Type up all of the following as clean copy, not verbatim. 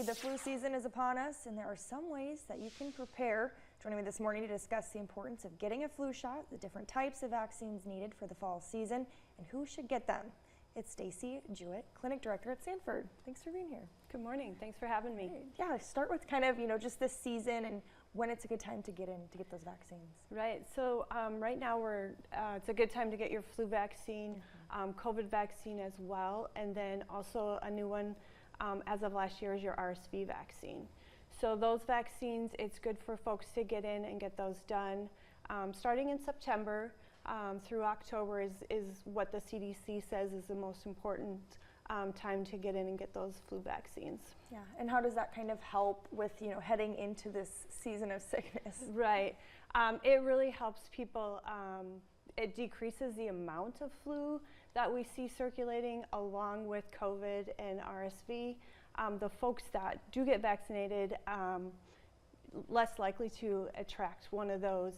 The flu season is upon us, and there are some ways that you can prepare. Joining me this morning to discuss the importance of getting a flu shot, the different types of vaccines needed for the fall season, and who should get them. It's Stacy Jewett, Clinic Director at Sanford. Thanks for being here. Good morning. Thanks for having me. Yeah, start with kind of, just this season and when it's a good time to get get those vaccines. Right. So right now it's a good time to get your flu vaccine, COVID vaccine as well, and then also a new one as of last year is your RSV vaccine. So those vaccines, it's good for folks to get in and get those done. Starting in September through October is what the CDC says is the most important time to get in and get those flu vaccines. Yeah, and how does that kind of help with, heading into this season of sickness? Right. It really helps people. It decreases the amount of flu that we see circulating along with COVID and RSV. The folks that do get vaccinated, less likely to attract one of those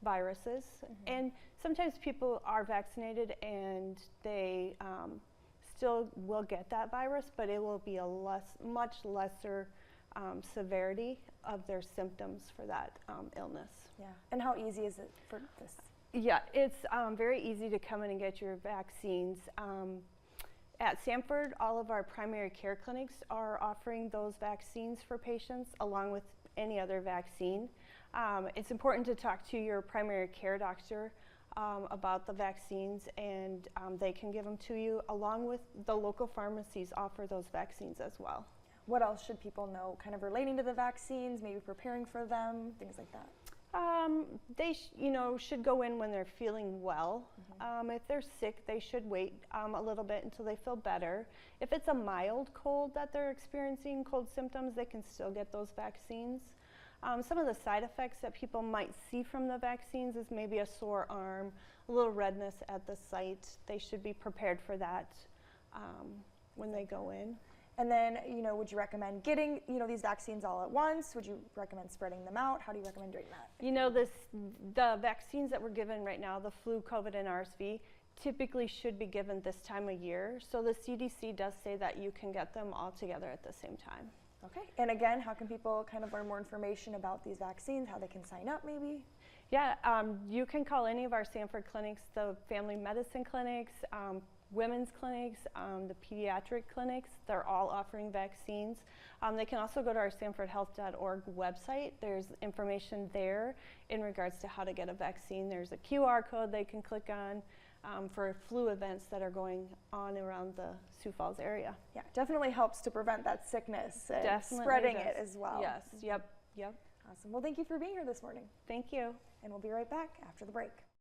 viruses. And sometimes people are vaccinated and they still will get that virus, but it will be a much lesser severity of their symptoms for that illness. Yeah, and how easy is it for this? Yeah, it's very easy to come in and get your vaccines. At Sanford, all of our primary care clinics are offering those vaccines for patients along with any other vaccine. It's important to talk to your primary care doctor about the vaccines, and they can give them to you, along with the local pharmacies offer those vaccines as well. What else should people know kind of relating to the vaccines, maybe preparing for them, things like that? They should go in when they're feeling well. If they're sick, they should wait a little bit until they feel better. If it's a mild cold that they're experiencing, cold symptoms, they can still get those vaccines. Some of the side effects that people might see from the vaccines is maybe a sore arm, a little redness at the site. They should be prepared for that when they go in. And then, would you recommend getting, these vaccines all at once? Would you recommend spreading them out? How do you recommend doing that? The vaccines that we're given right now, the flu, COVID, and RSV, typically should be given this time of year. So the CDC does say that you can get them all together at the same time. Okay. And again, how can people kind of learn more information about these vaccines, how they can sign up maybe? Yeah, you can call any of our Sanford clinics, the family medicine clinics, women's clinics, the pediatric clinics. They're all offering vaccines. They can also go to our sanfordhealth.org website. There's information there in regards to how to get a vaccine. There's a QR code they can click on for flu events that are going on around the Sioux Falls area. Yeah, definitely helps to prevent that sickness and definitely spreading it as well. Yes, yep. Awesome. Well, thank you for being here this morning. Thank you. And we'll be right back after the break.